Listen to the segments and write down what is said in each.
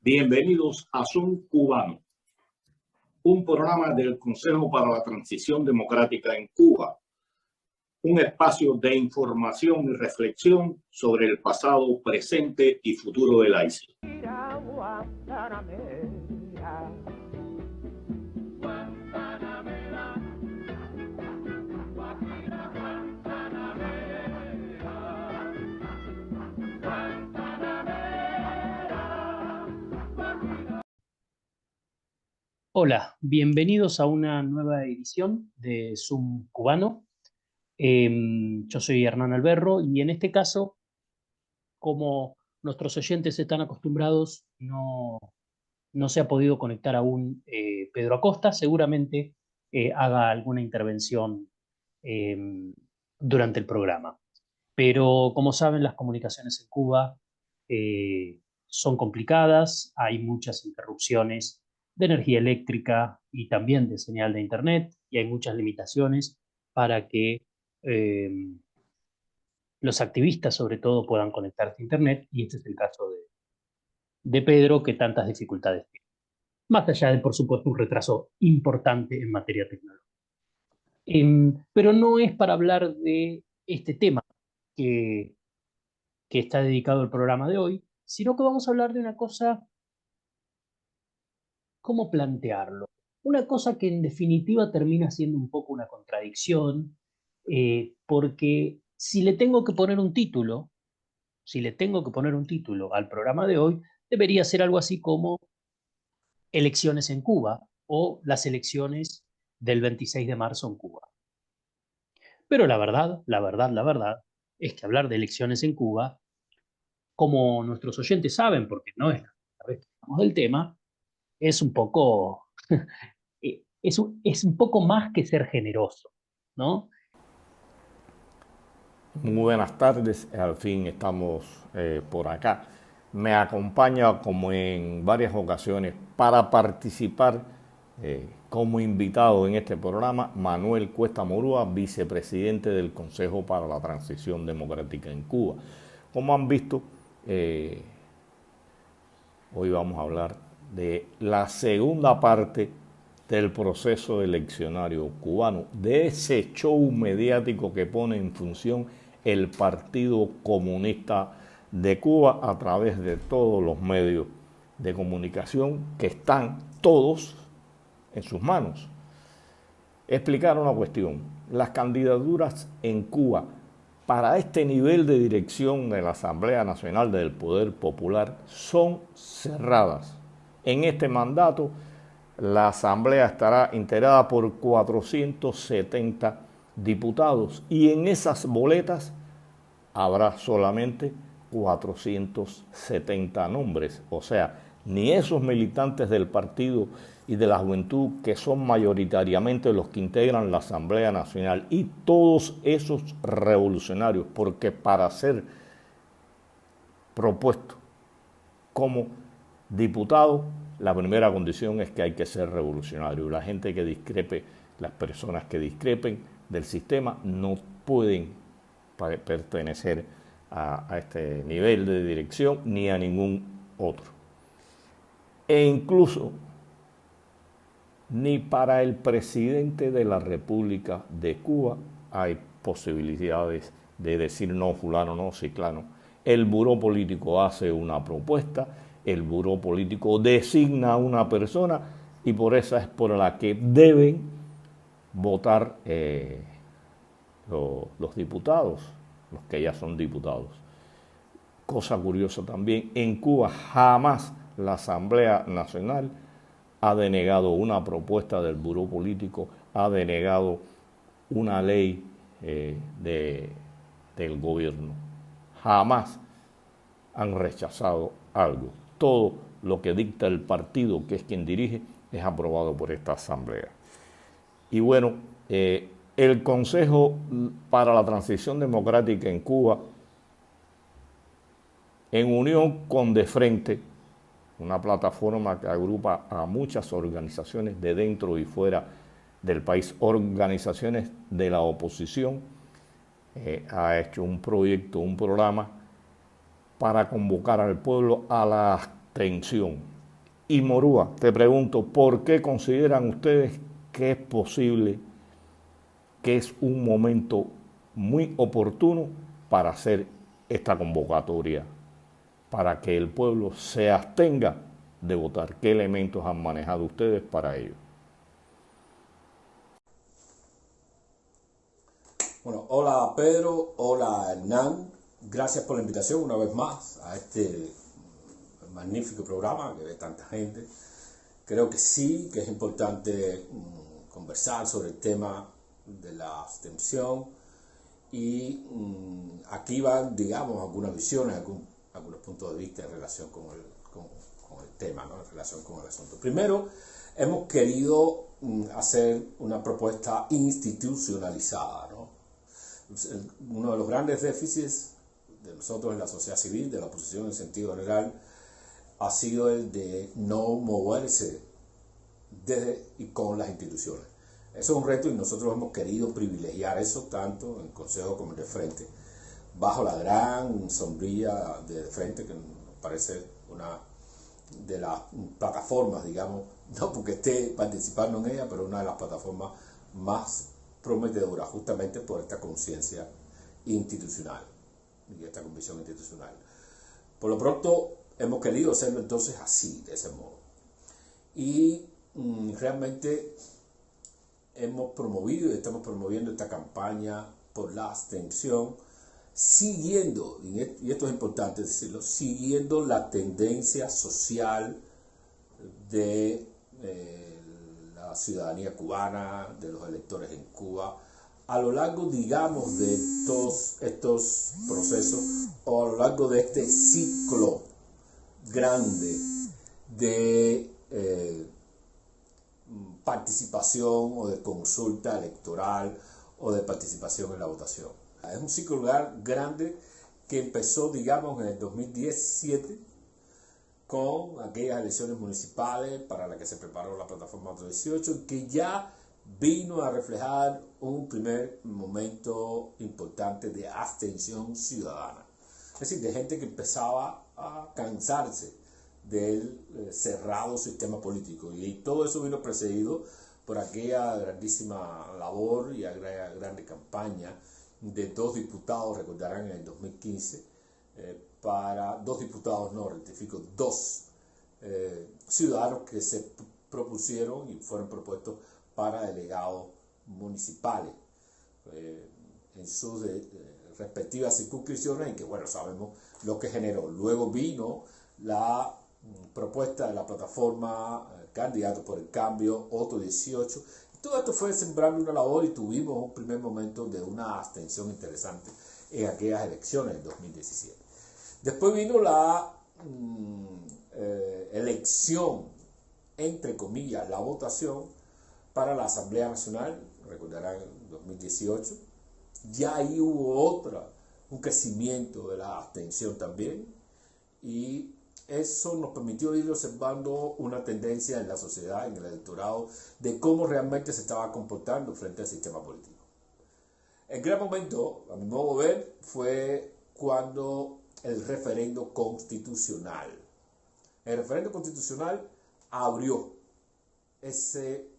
Bienvenidos a Son Cubano, un programa del Consejo para la Transición Democrática en Cuba, un espacio de información y reflexión sobre el pasado, presente y futuro del ICI. Hola, bienvenidos a una nueva edición de Zoom Cubano. Yo soy Hernán Alberro y en este caso, como nuestros oyentes están acostumbrados, no se ha podido conectar aún Pedro Acosta. Seguramente haga alguna intervención durante el programa. Pero como saben, las comunicaciones en Cuba son complicadas, hay muchas interrupciones de energía eléctrica y también de señal de internet, y hay muchas limitaciones para que eh, los activistas sobre todo puedan conectarse a internet, y este es el caso de Pedro, que tantas dificultades tiene. Más allá de, por supuesto, un retraso importante en materia tecnológica. Pero no es para hablar de este tema que está dedicado el programa de hoy, sino que vamos a hablar de una cosa. ¿Cómo plantearlo? Una cosa que en definitiva termina siendo un poco una contradicción, porque si le tengo que poner un título, al programa de hoy, debería ser algo así como Elecciones en Cuba o las elecciones del 26 de marzo en Cuba. Pero la verdad es que hablar de elecciones en Cuba, como nuestros oyentes saben, porque no es la primera vez que hablamos del tema, es un poco es un poco más que ser generoso, ¿no? Muy buenas tardes, al fin estamos por acá. Me acompaña, como en varias ocasiones, para participar como invitado en este programa, Manuel Cuesta Morúa, vicepresidente del Consejo para la Transición Democrática en Cuba. Como han visto, hoy vamos a hablar de la segunda parte del proceso eleccionario cubano, de ese show mediático que pone en función el Partido Comunista de Cuba a través de todos los medios de comunicación que están todos en sus manos. Explicar una cuestión: las candidaturas en Cuba para este nivel de dirección de la Asamblea Nacional del Poder Popular son cerradas. En este mandato, la Asamblea estará integrada por 470 diputados y en esas boletas habrá solamente 470 nombres. O sea, ni esos militantes del partido y de la juventud, que son mayoritariamente los que integran la Asamblea Nacional, y todos esos revolucionarios, porque para ser propuesto como diputado, la primera condición es que hay que ser revolucionario. La gente que discrepe, las personas que discrepen del sistema, no pueden pertenecer a este nivel de dirección ni a ningún otro. E incluso ni para el presidente de la República de Cuba hay posibilidades de decir no, fulano, no, ciclano. El buró político hace una propuesta, el buró político designa a una persona y por esa es por la que deben votar los diputados, los que ya son diputados. Cosa curiosa también, en Cuba jamás la Asamblea Nacional ha denegado una propuesta del buró político, ha denegado una ley del gobierno. Jamás han rechazado algo. Todo lo que dicta el partido, que es quien dirige, es aprobado por esta Asamblea. Y bueno, el Consejo para la Transición Democrática en Cuba en unión con De Frente, una plataforma que agrupa a muchas organizaciones de dentro y fuera del país, organizaciones de la oposición, ha hecho un proyecto, un programa para convocar al pueblo a la abstención. Y Morúa, te pregunto, ¿por qué consideran ustedes que es posible, que es un momento muy oportuno para hacer esta convocatoria, para que el pueblo se abstenga de votar? ¿Qué elementos han manejado ustedes para ello? Bueno, hola Pedro, hola Hernán, gracias por la invitación una vez más a este magnífico programa que ve tanta gente. Creo que sí, que es importante conversar sobre el tema de la abstención y aquí van, digamos, algunas visiones, algunos puntos de vista en relación con el tema, ¿no? En relación con el asunto. Primero, hemos querido hacer una propuesta institucionalizada, ¿no? Uno de los grandes déficits de nosotros en la sociedad civil, de la oposición en sentido general, ha sido el de no moverse desde y con las instituciones. Eso es un reto y nosotros hemos querido privilegiar eso tanto en el Consejo como en De Frente, bajo la gran sombrilla de Frente, que nos parece una de las plataformas, digamos, no porque esté participando en ella, pero una de las plataformas más prometedoras, justamente por esta conciencia institucional y esta convicción institucional. Por lo pronto, hemos querido hacerlo entonces así, de ese modo. Y realmente hemos promovido y estamos promoviendo esta campaña por la abstención, siguiendo, y esto es importante decirlo, siguiendo la tendencia social de la ciudadanía cubana, de los electores en Cuba, a lo largo, digamos, de todos estos procesos, o a lo largo de este ciclo grande de participación o de consulta electoral o de participación en la votación. Es un ciclo grande que empezó, digamos, en el 2017 con aquellas elecciones municipales para las que se preparó la plataforma 18 y que ya vino a reflejar un primer momento importante de abstención ciudadana. Es decir, de gente que empezaba a cansarse del cerrado sistema político. Y todo eso vino precedido por aquella grandísima labor y aquella grande campaña de dos diputados, recordarán, en el 2015, para dos diputados, no, rectifico, dos ciudadanos que se propusieron y fueron propuestos para delegados municipales en sus respectivas circunscripciones, y que, bueno, sabemos lo que generó. Luego vino la propuesta de la plataforma Candidatos por el Cambio, otro 18. Todo esto fue sembrando una labor y tuvimos un primer momento de una abstención interesante en aquellas elecciones del 2017. Después vino la elección, entre comillas, la votación para la Asamblea Nacional, recordarán, en 2018. Ya ahí hubo un crecimiento de la abstención también, y eso nos permitió ir observando una tendencia en la sociedad, en el electorado, de cómo realmente se estaba comportando frente al sistema político. El gran momento, a mi modo de ver, fue cuando el referendo constitucional. El referendo constitucional abrió ese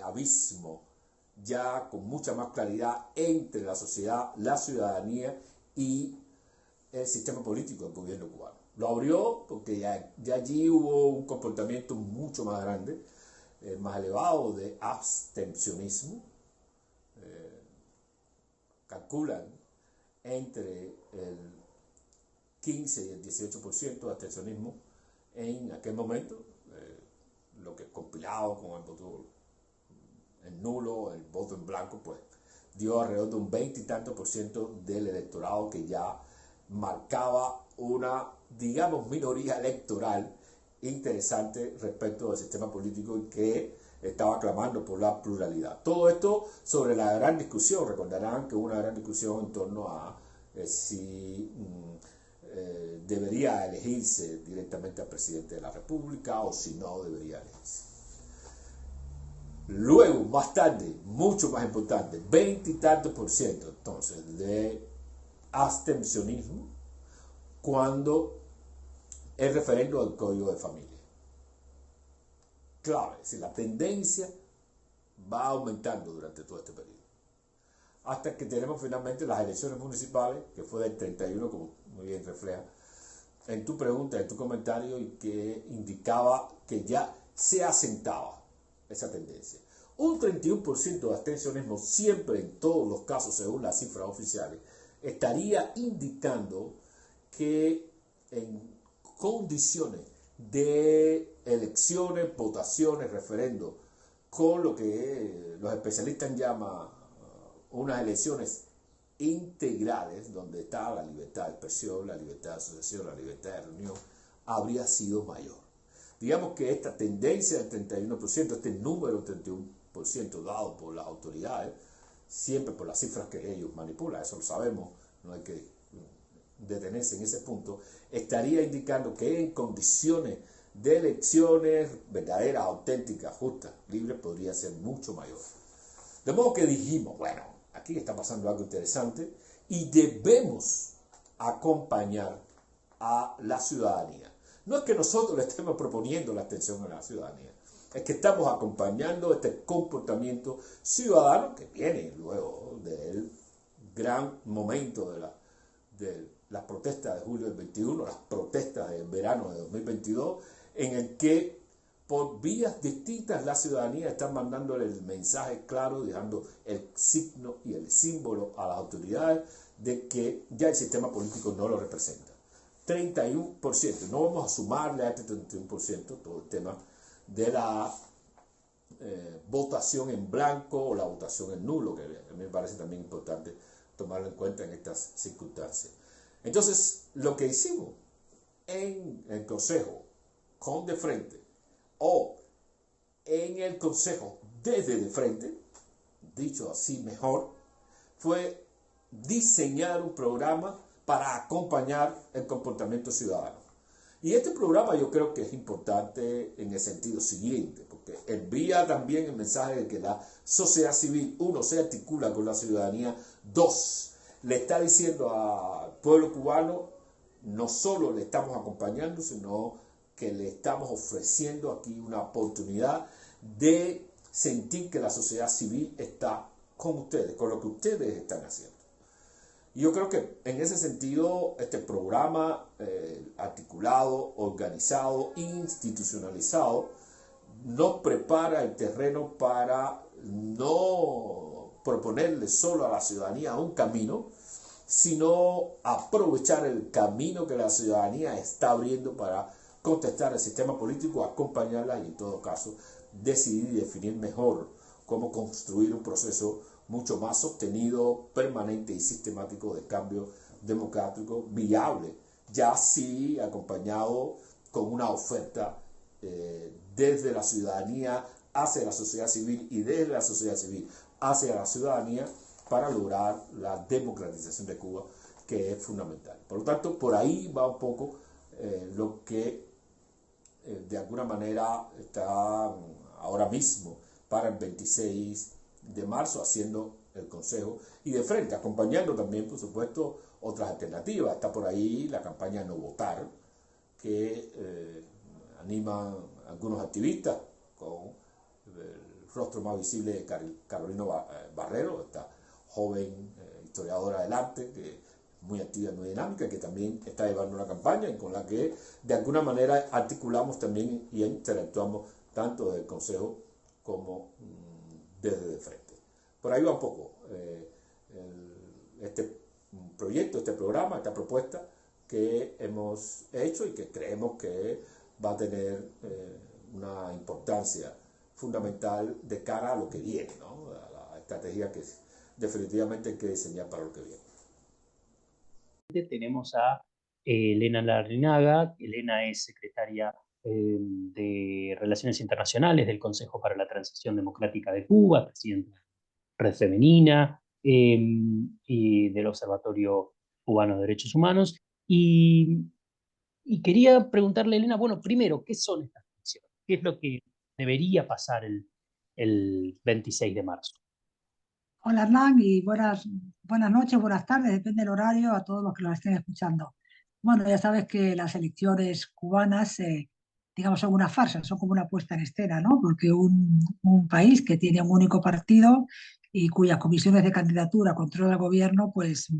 abismo ya con mucha más claridad entre la sociedad, la ciudadanía y el sistema político del gobierno cubano. Lo abrió porque ya allí hubo un comportamiento mucho más grande, más elevado de abstencionismo. Calculan entre el 15 y el 18% de abstencionismo en aquel momento, lo que compilado con el voto en nulo, el voto en blanco, pues dio alrededor de un 20 y tanto % del electorado, que ya marcaba una, digamos, minoría electoral interesante respecto al sistema político y que estaba clamando por la pluralidad. Todo esto sobre la gran discusión. Recordarán que hubo una gran discusión en torno a si debería elegirse directamente al presidente de la República o si no debería elegirse. Luego, más tarde, mucho más importante, 20 y tantos % entonces de abstencionismo cuando el referendo al Código de Familia. Clave, si la tendencia va aumentando durante todo este periodo. Hasta que tenemos finalmente las elecciones municipales, que fue del 31, como muy bien refleja en tu pregunta, en tu comentario, y que indicaba que ya se asentaba esa tendencia. Un 31% de abstencionismo, siempre en todos los casos, según las cifras oficiales, estaría indicando que en condiciones de elecciones, votaciones, referendos, con lo que los especialistas llaman unas elecciones integrales, donde está la libertad de expresión, la libertad de asociación, la libertad de reunión, habría sido mayor. Digamos que esta tendencia del 31%, este número del 31% dado por las autoridades, siempre por las cifras que ellos manipulan, eso lo sabemos, no hay que detenerse en ese punto, estaría indicando que en condiciones de elecciones verdaderas, auténticas, justas, libres, podría ser mucho mayor. De modo que dijimos, bueno, aquí está pasando algo interesante y debemos acompañar a la ciudadanía. No es que nosotros le estemos proponiendo la abstención a la ciudadanía, es que estamos acompañando este comportamiento ciudadano que viene luego del gran momento de las protestas de julio del 21, las protestas del verano de 2022, en el que por vías distintas la ciudadanía está mandándole el mensaje claro, dejando el signo y el símbolo a las autoridades de que ya el sistema político no lo representa. 31%, no vamos a sumarle a este 31% todo el tema de la votación en blanco o la votación en nulo, que a mí me parece también importante tomarlo en cuenta en estas circunstancias. Entonces, lo que hicimos en el Consejo con de frente o en el Consejo desde de frente, dicho así mejor, fue diseñar un programa para acompañar el comportamiento ciudadano. Y este programa yo creo que es importante en el sentido siguiente, porque envía también el mensaje de que la sociedad civil, uno, se articula con la ciudadanía, dos, le está diciendo al pueblo cubano, no solo le estamos acompañando, sino que le estamos ofreciendo aquí una oportunidad de sentir que la sociedad civil está con ustedes, con lo que ustedes están haciendo. Y yo creo que en ese sentido este programa articulado, organizado, institucionalizado, nos prepara el terreno para no proponerle solo a la ciudadanía un camino, sino aprovechar el camino que la ciudadanía está abriendo para contestar el sistema político, acompañarla y en todo caso decidir y definir mejor cómo construir un proceso mucho más sostenido, permanente y sistemático de cambio democrático viable, ya sí acompañado con una oferta desde la ciudadanía hacia la sociedad civil y desde la sociedad civil hacia la ciudadanía para lograr la democratización de Cuba, que es fundamental. Por lo tanto, por ahí va un poco lo que de alguna manera está ahora mismo para el 26 de marzo haciendo el Consejo y de frente, acompañando también, por supuesto, otras alternativas. Está por ahí la campaña No Votar, que animan algunos activistas con el rostro más visible de Carolina Barrero, esta joven historiadora del arte, que es muy activa y muy dinámica, que también está llevando una campaña y con la que de alguna manera articulamos también y interactuamos tanto desde el Consejo como desde de frente. Por ahí va un poco este proyecto, este programa, esta propuesta que hemos hecho y que creemos que va a tener una importancia fundamental de cara a lo que viene, ¿no? A la estrategia que definitivamente hay que diseñar para lo que viene. Tenemos a Elena Larrinaga. Elena es secretaria de Relaciones Internacionales del Consejo para la Transición Democrática de Cuba, presidenta de Red Femenina y del Observatorio Cubano de Derechos Humanos. Y Y quería preguntarle, Elena, bueno, primero, ¿qué son estas elecciones? ¿Qué es lo que debería pasar el 26 de marzo? Hola Hernán y buenas noches, buenas tardes, depende del horario a todos los que lo estén escuchando. Bueno, ya sabes que las elecciones cubanas, digamos, son una farsa, son como una puesta en escena, ¿no? Porque un país que tiene un único partido y cuyas comisiones de candidatura controla el gobierno, pues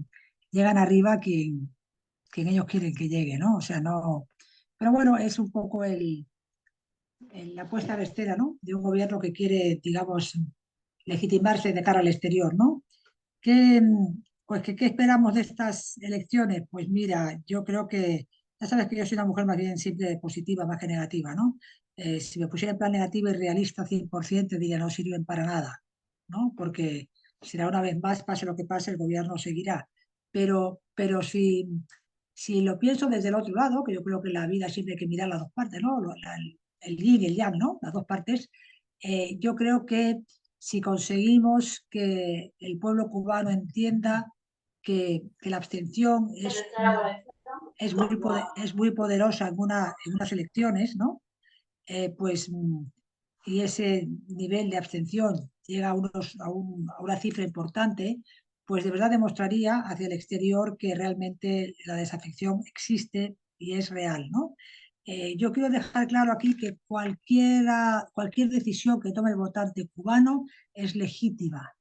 llegan arriba quien ellos quieren que llegue, ¿no? O sea, no... Pero bueno, es un poco la puesta en escena, ¿no? De un gobierno que quiere, digamos, legitimarse de cara al exterior, ¿no? ¿Qué, qué esperamos de estas elecciones? Pues mira, yo creo que, ya sabes que yo soy una mujer más bien siempre positiva, más que negativa, ¿no? Si me pusiera en plan negativo y realista 100%, te diría no sirven para nada, ¿no? Porque será una vez más, pase lo que pase, el gobierno seguirá. Pero si lo pienso desde el otro lado, que yo creo que en la vida siempre hay que mirar las dos partes, ¿no? El yin y el yang, ¿no? Las dos partes. Yo creo que si conseguimos que el pueblo cubano entienda que la abstención es muy poderosa en unas elecciones, ¿no? Pues, y ese nivel de abstención llega a una cifra importante, pues de verdad demostraría hacia el exterior que realmente la desafección existe y es real, ¿no? Yo quiero dejar claro aquí que cualquier decisión que tome el votante cubano es legítima,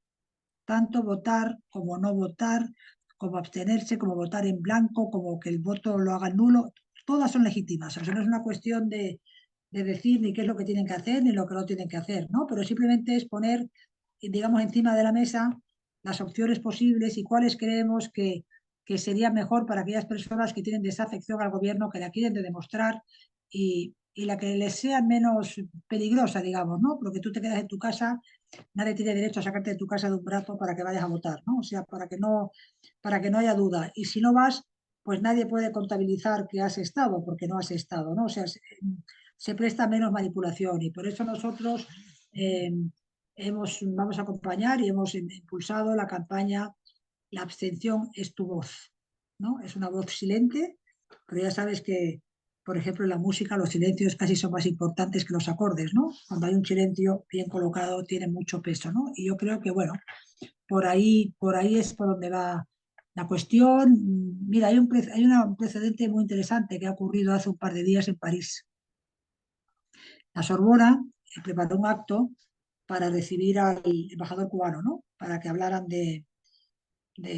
tanto votar como no votar, como abstenerse, como votar en blanco, como que el voto lo haga nulo, todas son legítimas. O sea, no es una cuestión de decir ni qué es lo que tienen que hacer ni lo que no tienen que hacer, ¿no? Pero simplemente es poner, digamos, encima de la mesa las opciones posibles y cuáles creemos que sería mejor para aquellas personas que tienen desafección al gobierno, que la quieren demostrar y la que les sea menos peligrosa, digamos, ¿no? Porque tú te quedas en tu casa, nadie tiene derecho a sacarte de tu casa de un brazo para que vayas a votar, ¿no? O sea, para que no haya duda. Y si no vas, pues nadie puede contabilizar que has estado, porque no has estado, ¿no? O sea, se presta menos manipulación y por eso nosotros vamos a acompañar y hemos impulsado la campaña La abstención es tu voz, ¿no? Es una voz silente, pero ya sabes que, por ejemplo, en la música los silencios casi son más importantes que los acordes, ¿no? Cuando hay un silencio bien colocado tiene mucho peso, ¿no? Y yo creo que, bueno, por ahí es por donde va la cuestión. Mira, hay un precedente muy interesante que ha ocurrido hace un par de días en París. La Sorbona preparó un acto para recibir al embajador cubano, ¿no? Para que hablaran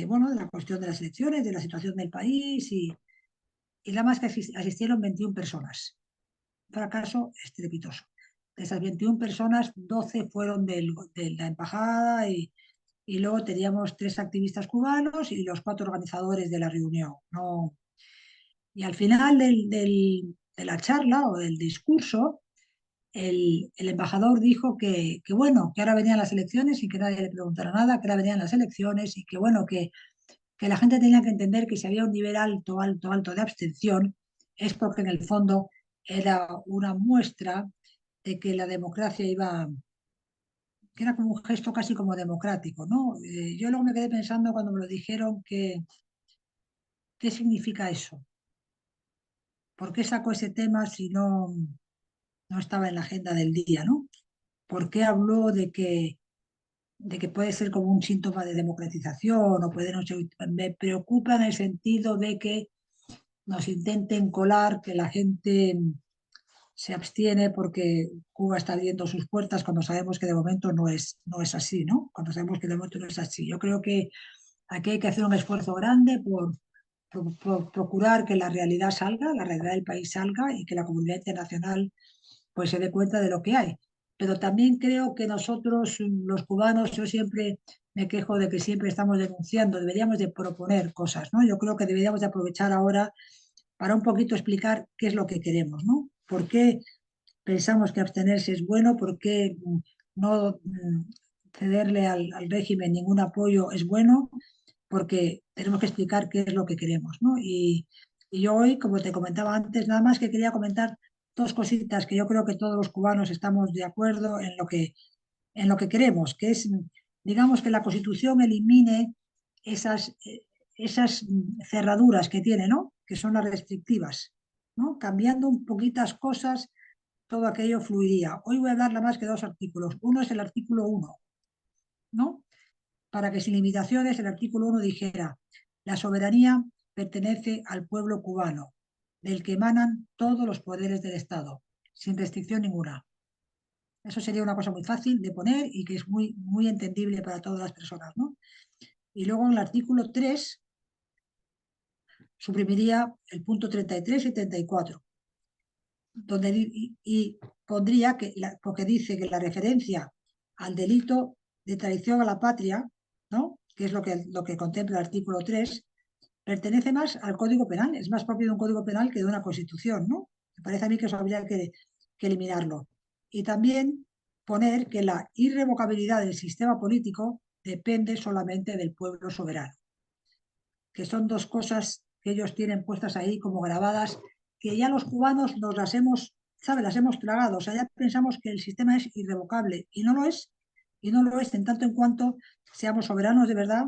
bueno, de la cuestión de las elecciones, de la situación del país y nada más que asistieron 21 personas. Un fracaso estrepitoso. De esas 21 personas, 12 fueron de la embajada y luego teníamos 3 activistas cubanos y los 4 organizadores de la reunión. ¿No? Y al final de la charla o del discurso, el embajador dijo que bueno, que ahora venían las elecciones y que nadie le preguntara nada, que ahora venían las elecciones y que bueno, que la gente tenía que entender que si había un nivel alto, alto, alto de abstención, es porque en el fondo era una muestra de que la democracia iba, que era como un gesto casi como democrático, ¿no? Yo luego me quedé pensando cuando me lo dijeron ¿qué significa eso? ¿Por qué sacó ese tema si no estaba en la agenda del día, ¿no? ¿Por qué habló de que puede ser como un síntoma de democratización o puede no ser? Me preocupa en el sentido de que nos intenten colar que la gente se abstiene porque Cuba está abriendo sus puertas cuando sabemos que de momento no es así, ¿no? Cuando sabemos que de momento no es así. Yo creo que aquí hay que hacer un esfuerzo grande por procurar que la realidad salga, la realidad del país salga y que la comunidad internacional pues se dé cuenta de lo que hay. Pero también creo que nosotros, los cubanos, yo siempre me quejo de que siempre estamos denunciando, deberíamos de proponer cosas, ¿no? Yo creo que deberíamos de aprovechar ahora para un poquito explicar qué es lo que queremos, ¿no? ¿Por qué pensamos que abstenerse es bueno? ¿Por qué no cederle al régimen ningún apoyo es bueno? Porque tenemos que explicar qué es lo que queremos, ¿no? Y yo hoy, como te comentaba antes, nada más que quería comentar 2 cositas que yo creo que todos los cubanos estamos de acuerdo en lo que queremos, que es, digamos, que la Constitución elimine esas cerraduras que tiene, ¿no? Que son las restrictivas. ¿no? Cambiando un poquitas cosas, todo aquello fluiría. Hoy voy a hablar nada más que 2 artículos. Uno es el artículo 1, ¿no? Para que sin limitaciones el artículo 1 dijera: la soberanía pertenece al pueblo cubano, del que emanan todos los poderes del Estado, sin restricción ninguna. Eso sería una cosa muy fácil de poner y que es muy, muy entendible para todas las personas, ¿no? Y luego en el artículo 3 suprimiría el punto 33 y 34, donde, y pondría que, porque dice que la referencia al delito de traición a la patria, ¿no? Que es lo que contempla el artículo 3, pertenece más al Código Penal, es más propio de un Código Penal que de una Constitución, ¿no? Me parece a mí que eso habría que eliminarlo. Y también poner que la irrevocabilidad del sistema político depende solamente del pueblo soberano, que son 2 cosas que ellos tienen puestas ahí como grabadas, que ya los cubanos nos las hemos, ¿sabes? Las hemos tragado. O sea, ya pensamos que el sistema es irrevocable y no lo es. Y no lo es en tanto en cuanto seamos soberanos de verdad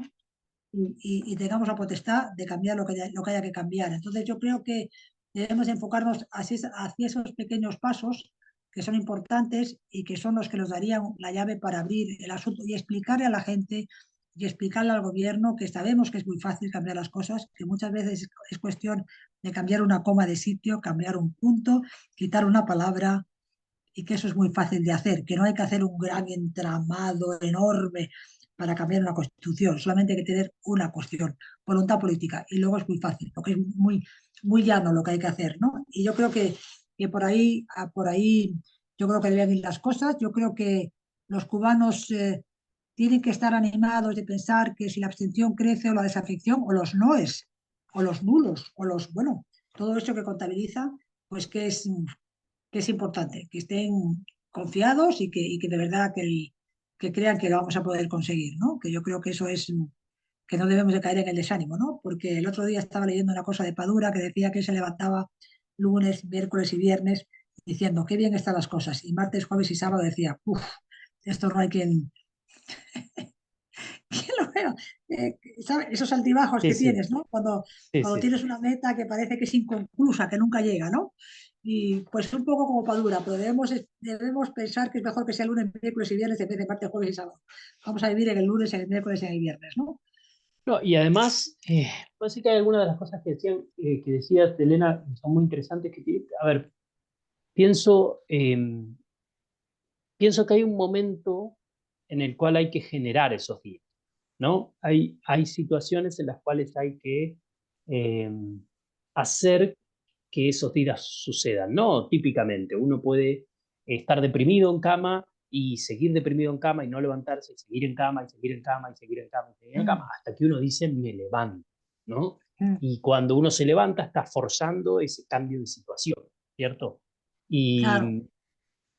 y tengamos la potestad de cambiar lo que haya que cambiar. Entonces yo creo que debemos enfocarnos hacia esos pequeños pasos que son importantes y que son los que nos darían la llave para abrir el asunto y explicarle a la gente y explicarle al gobierno que sabemos que es muy fácil cambiar las cosas, que muchas veces es cuestión de cambiar una coma de sitio, cambiar un punto, quitar una palabra, y que eso es muy fácil de hacer, que no hay que hacer un gran entramado enorme para cambiar una constitución, solamente hay que tener una cuestión, voluntad política, y luego es muy fácil, porque es muy, muy llano lo que hay que hacer, ¿no? Y yo creo que por ahí yo creo que deben ir las cosas, yo creo que los cubanos tienen que estar animados de pensar que si la abstención crece o la desafección, o los noes, o los nulos, o los, bueno, todo eso que contabiliza, pues que es importante, que estén confiados y que de verdad que crean que lo vamos a poder conseguir, ¿no? Que yo creo que eso es, que no debemos de caer en el desánimo, ¿no? Porque el otro día estaba leyendo una cosa de Padura que decía que se levantaba lunes, miércoles y viernes diciendo qué bien están las cosas, y martes, jueves y sábado decía, uff, esto no hay quien, quien lo vea. ¿Sabes? Esos altibajos Sí, que sí, tienes, ¿no? sí, Cuando sí. tienes una meta que parece que es inconclusa, que nunca llega, ¿no? Y pues un poco como Padura, pero debemos pensar que es mejor que sea lunes, miércoles y viernes en vez de martes, jueves y sábado. Vamos a vivir en el lunes, en el miércoles y en el viernes, ¿no? No, y además, pues sí que hay algunas de las cosas que decían, que decías, Elena, que son muy interesantes. A ver, pienso, pienso que hay un momento en el cual hay que generar esos días, ¿no? Hay situaciones en las cuales hay que eh, hacer que esos días sucedan, ¿no? Típicamente, uno puede estar deprimido en cama y seguir deprimido en cama y no levantarse, y seguir en cama, y seguir en cama, y seguir en cama, y seguir en cama, hasta que uno dice, me levanto, ¿no? Y cuando uno se levanta, está forzando ese cambio de situación, ¿cierto? Claro. Y,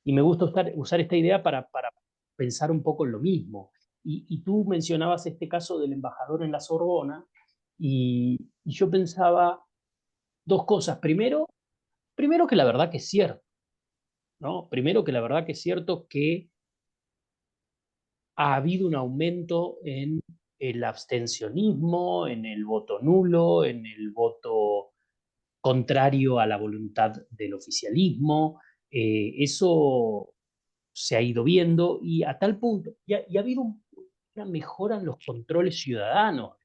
y me gusta usar esta idea para pensar un poco en lo mismo. Y tú mencionabas este caso del embajador en la Sorbona, y yo pensaba 2 cosas. Primero que la verdad que es cierto, ¿no? Primero que la verdad que es cierto que ha habido un aumento en el abstencionismo, en el voto nulo, en el voto contrario a la voluntad del oficialismo. Eso se ha ido viendo y a tal punto, y ha habido una mejora en los controles ciudadanos.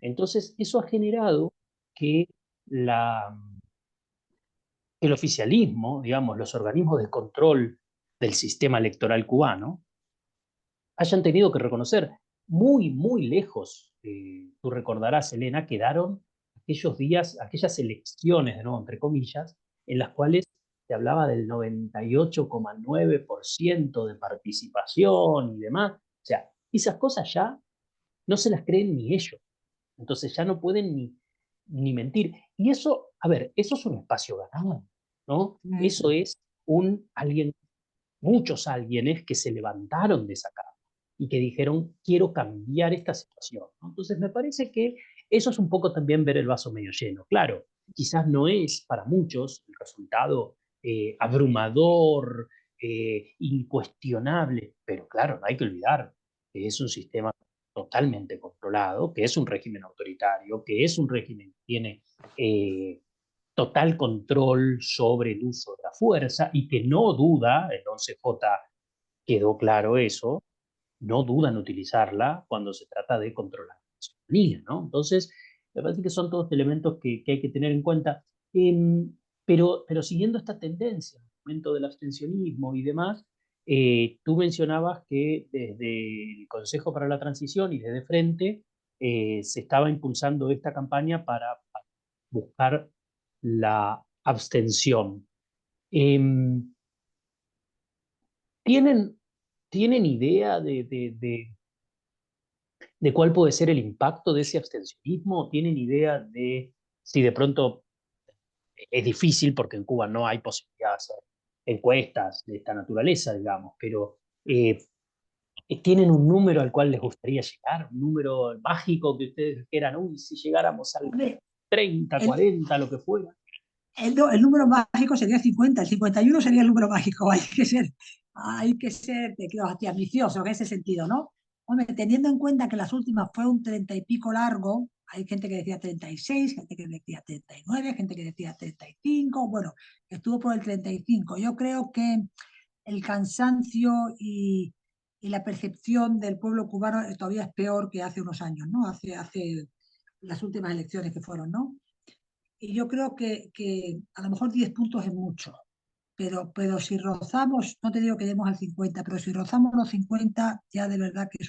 Entonces, eso ha generado que el oficialismo, digamos, los organismos de control del sistema electoral cubano, hayan tenido que reconocer muy, muy lejos, tú recordarás, Elena, quedaron aquellos días, aquellas elecciones, de nuevo, entre comillas, en las cuales se hablaba del 98,9% de participación y demás. O sea, esas cosas ya no se las creen ni ellos. Entonces ya no pueden ni mentir. Y eso, a ver, eso es un espacio ganado, ¿no? Eso es muchos alguienes que se levantaron de esa cama y que dijeron, quiero cambiar esta situación, ¿no? Entonces me parece que eso es un poco también ver el vaso medio lleno. Claro, quizás no es para muchos el resultado abrumador, incuestionable, pero claro, no hay que olvidar que es un sistema totalmente controlado, que es un régimen autoritario, que es un régimen que tiene total control sobre el uso de la fuerza y que no duda, el 11J quedó claro eso, no duda en utilizarla cuando se trata de controlar la ciudadanía, ¿no? Entonces, me parece que son todos elementos que hay que tener en cuenta. Pero siguiendo esta tendencia, el momento del abstencionismo y demás, tú mencionabas que desde el Consejo para la Transición y desde Frente se estaba impulsando esta campaña para buscar la abstención. ¿Tienen, ¿tienen idea de cuál puede ser el impacto de ese abstencionismo? ¿Tienen idea de si de pronto es difícil porque en Cuba no hay posibilidad de hacer encuestas de esta naturaleza, digamos, pero ¿tienen un número al cual les gustaría llegar? ¿Un número mágico que ustedes quieran, uy, si llegáramos al Hombre, 30, el, 40, lo que fuera? el número mágico sería 50, el 51 sería el número mágico. Hay que ser ambicioso en ese sentido, ¿no? Hombre, teniendo en cuenta que las últimas fue un 30 y pico largo, hay gente que decía 36, gente que decía 39, gente que decía 35, bueno, estuvo por el 35. Yo creo que el cansancio y la percepción del pueblo cubano todavía es peor que hace unos años, ¿no? Hace las últimas elecciones que fueron, ¿no? Y yo creo que a lo mejor 10 puntos es mucho, pero si rozamos, no te digo que demos al 50, pero si rozamos los 50, ya de verdad que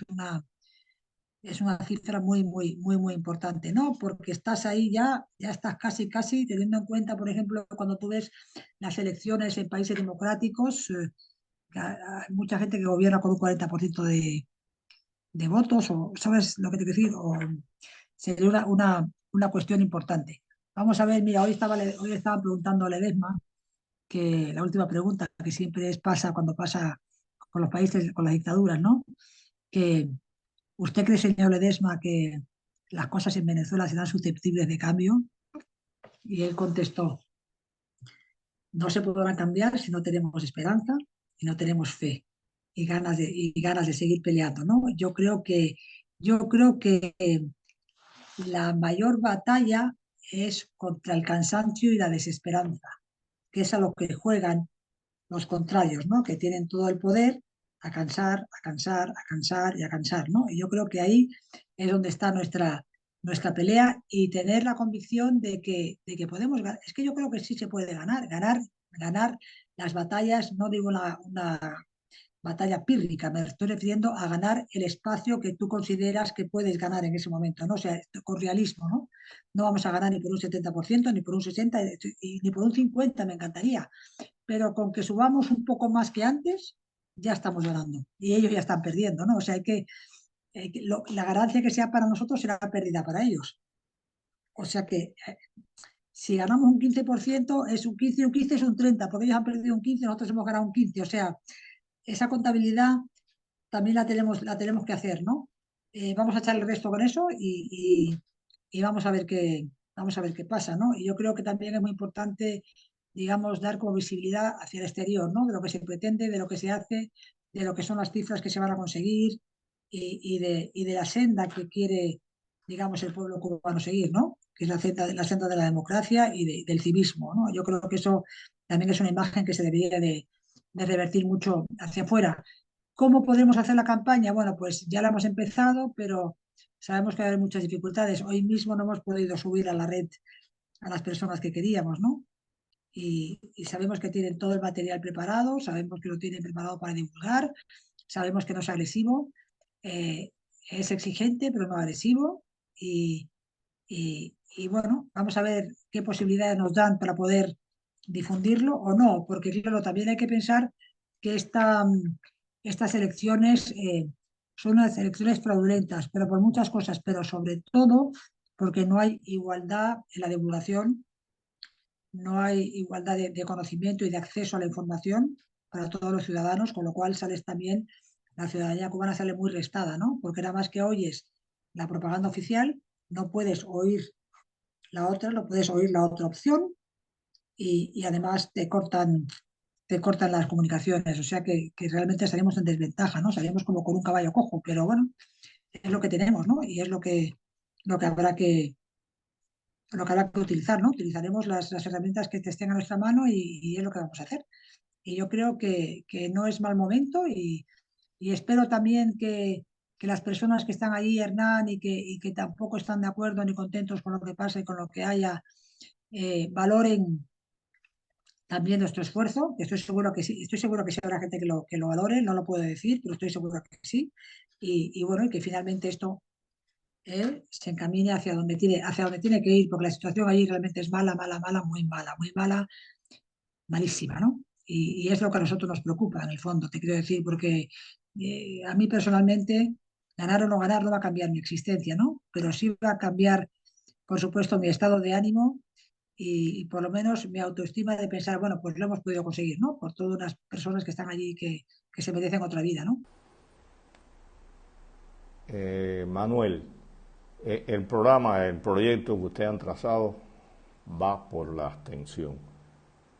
es una cifra muy, muy, muy, muy importante, ¿no? Porque estás ahí ya estás casi, casi, teniendo en cuenta, por ejemplo, cuando tú ves las elecciones en países democráticos, hay mucha gente que gobierna con un 40% de votos, o ¿sabes lo que te quiero decir? O sería una cuestión importante. Vamos a ver, mira, hoy estaban preguntando a Ledesma, que la última pregunta que siempre pasa cuando pasa con los países, con las dictaduras, ¿no? Que ¿usted cree, señor Ledesma, que las cosas en Venezuela serán susceptibles de cambio? Y él contestó, no se podrán cambiar si no tenemos esperanza y no tenemos fe y ganas de seguir peleando, ¿no? Yo creo que la mayor batalla es contra el cansancio y la desesperanza, que es a lo que juegan los contrarios, ¿no? Que tienen todo el poder a cansar, a cansar, a cansar y a cansar, ¿no? Y yo creo que ahí es donde está nuestra pelea y tener la convicción de que podemos ganar. Es que yo creo que sí se puede ganar las batallas, no digo una batalla pírrica, me estoy refiriendo a ganar el espacio que tú consideras que puedes ganar en ese momento, ¿no? O sea, con realismo, ¿no? No vamos a ganar ni por un 70%, ni por un 60%, ni por un 50%, me encantaría, pero con que subamos un poco más que antes, ya estamos ganando y ellos ya están perdiendo, ¿no? O sea, la ganancia que sea para nosotros será pérdida para ellos. O sea que si ganamos un 15%, es un 15, un 15 es un 30, porque ellos han perdido un 15, nosotros hemos ganado un 15. O sea, esa contabilidad también la tenemos que hacer, ¿no? Vamos a echar el resto con eso y vamos a ver qué pasa, ¿no? Y yo creo que también es muy importante, digamos, dar como visibilidad hacia el exterior, ¿no? De lo que se pretende, de lo que se hace, de lo que son las cifras que se van a conseguir y de la senda que quiere, digamos, el pueblo cubano seguir, ¿no? Que es la senda de la democracia y del civismo, ¿no? Yo creo que eso también es una imagen que se debería de revertir mucho hacia afuera. ¿Cómo podemos hacer la campaña? Bueno, pues ya la hemos empezado, pero sabemos que va a haber muchas dificultades. Hoy mismo no hemos podido subir a la red a las personas que queríamos, ¿no? Y sabemos que tienen todo el material preparado, sabemos que lo tienen preparado para divulgar, sabemos que no es agresivo, eh, es exigente, pero no agresivo. Y bueno, vamos a ver qué posibilidades nos dan para poder difundirlo o no, porque claro, también hay que pensar que estas elecciones son unas elecciones fraudulentas, pero por muchas cosas, pero sobre todo porque no hay igualdad en la divulgación, no hay igualdad de conocimiento y de acceso a la información para todos los ciudadanos, con lo cual sales también, la ciudadanía cubana sale muy restada, ¿no? Porque nada más que oyes la propaganda oficial, no puedes oír la otra, no puedes oír la otra opción y además te cortan las comunicaciones, o sea que realmente salimos en desventaja, ¿no? Salimos como con un caballo cojo, pero bueno, es lo que tenemos, ¿no? Y es lo que habrá lo que habrá que utilizar, ¿no? Utilizaremos las herramientas que estén a nuestra mano y es lo que vamos a hacer. Y yo creo que no es mal momento y espero también que las personas que están allí, Hernán, y que tampoco están de acuerdo ni contentos con lo que pasa y con lo que haya, valoren también nuestro esfuerzo, que estoy seguro que sí, estoy seguro que sí habrá gente que lo valore, no lo puedo decir, pero estoy seguro que sí. Y bueno, y que finalmente esto se encamine hacia donde tiene que ir, porque la situación allí realmente es mala, mala, mala, muy mala, malísima, ¿no? Y es lo que a nosotros nos preocupa, en el fondo, te quiero decir, porque a mí personalmente, ganar o no ganar no va a cambiar mi existencia, ¿no? Pero sí va a cambiar, por supuesto, mi estado de ánimo y por lo menos mi autoestima de pensar, bueno, pues lo hemos podido conseguir, ¿no? Por todas las personas que están allí que se merecen otra vida, ¿no? Manuel, el programa, el proyecto que ustedes han trazado va por la abstención,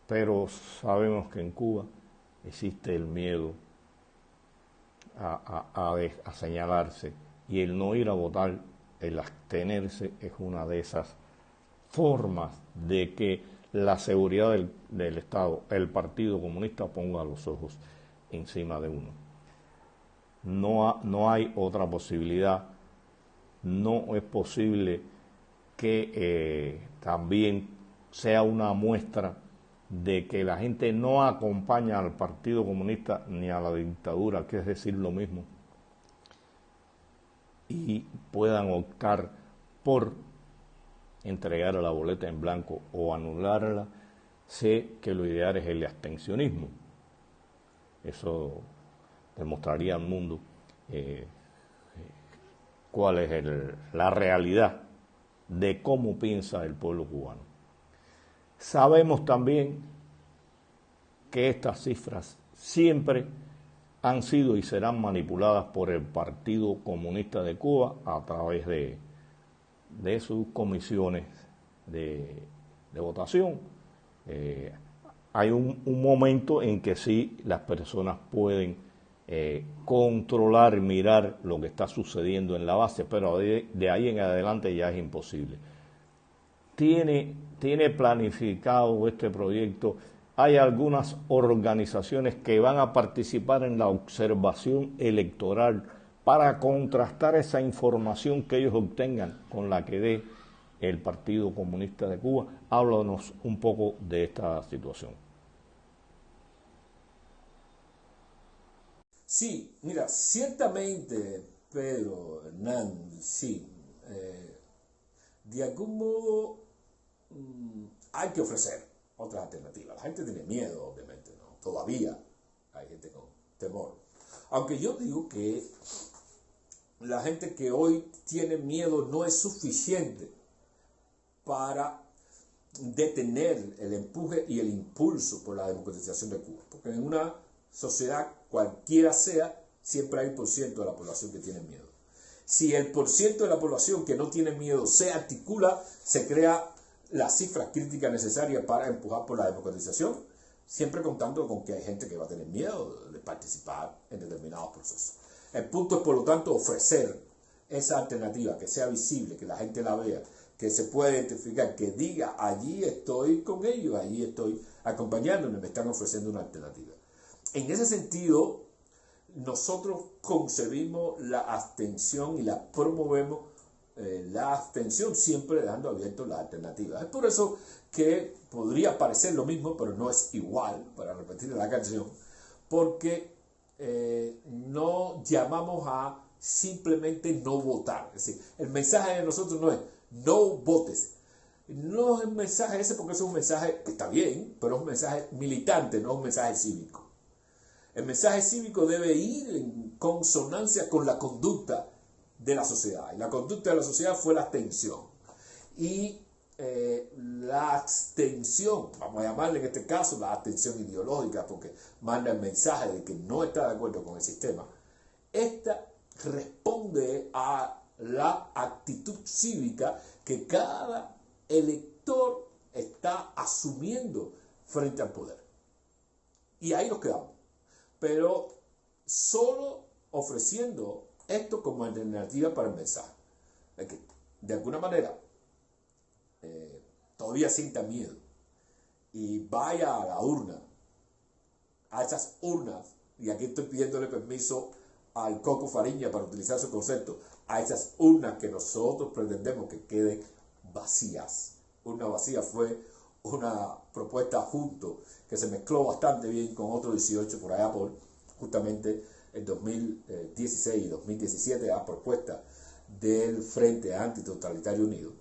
pero sabemos que en Cuba existe el miedo a señalarse y el no ir a votar, el abstenerse es una de esas formas de que la seguridad del Estado, el Partido Comunista ponga los ojos encima de uno. No hay otra posibilidad, no es posible que también sea una muestra de que la gente no acompaña al Partido Comunista ni a la dictadura, que es decir lo mismo, y puedan optar por entregar la boleta en blanco o anularla. Sé que lo ideal es el abstencionismo. Eso demostraría al mundo cuál es la realidad de cómo piensa el pueblo cubano. Sabemos también que estas cifras siempre han sido y serán manipuladas por el Partido Comunista de Cuba a través de sus comisiones de votación. Hay un momento en que sí las personas pueden controlar, mirar lo que está sucediendo en la base, pero de ahí en adelante ya es imposible. ¿Tiene planificado este proyecto? Hay algunas organizaciones que van a participar en la observación electoral para contrastar esa información que ellos obtengan con la que dé el Partido Comunista de Cuba. Háblanos un poco de esta situación. Sí, mira, ciertamente, Pedro, Hernán, sí. De algún modo hay que ofrecer otras alternativas. La gente tiene miedo, obviamente, ¿no? Todavía hay gente con temor. Aunque yo digo que la gente que hoy tiene miedo no es suficiente para detener el empuje y el impulso por la democratización de Cuba. Porque en una sociedad, cualquiera sea, siempre hay un % de la población que tiene miedo. Si el % de la población que no tiene miedo se articula, se crea las cifras críticas necesarias para empujar por la democratización, siempre contando con que hay gente que va a tener miedo de participar en determinados procesos. El punto es, por lo tanto, ofrecer esa alternativa, que sea visible, que la gente la vea, que se pueda identificar, que diga, allí estoy con ellos, allí estoy acompañándome, me están ofreciendo una alternativa. En ese sentido, nosotros concebimos la abstención y la promovemos, la abstención siempre dejando abierto la alternativa. Es por eso que podría parecer lo mismo, pero no es igual, para repetir la canción, porque no llamamos a simplemente no votar. Es decir, el mensaje de nosotros no es no votes. No es el mensaje ese, porque es un mensaje que está bien, pero es un mensaje militante, no es un mensaje cívico. El mensaje cívico debe ir en consonancia con la conducta de la sociedad. Y la conducta de la sociedad fue la abstención. Y la abstención, vamos a llamarle en este caso la abstención ideológica, porque manda el mensaje de que no está de acuerdo con el sistema, esta responde a la actitud cívica que cada elector está asumiendo frente al poder. Y ahí nos quedamos. Pero solo ofreciendo esto como alternativa para el mensaje. Es que, de alguna manera, todavía sienta miedo y vaya a la urna, a esas urnas, y aquí estoy pidiéndole permiso al Coco Fariña para utilizar su concepto, a esas urnas que nosotros pretendemos que queden vacías. Urna vacía fue una propuesta junto que se mezcló bastante bien con otro 18 por allá por justamente el 2016 y 2017 a propuesta del Frente Antitotalitario Unido,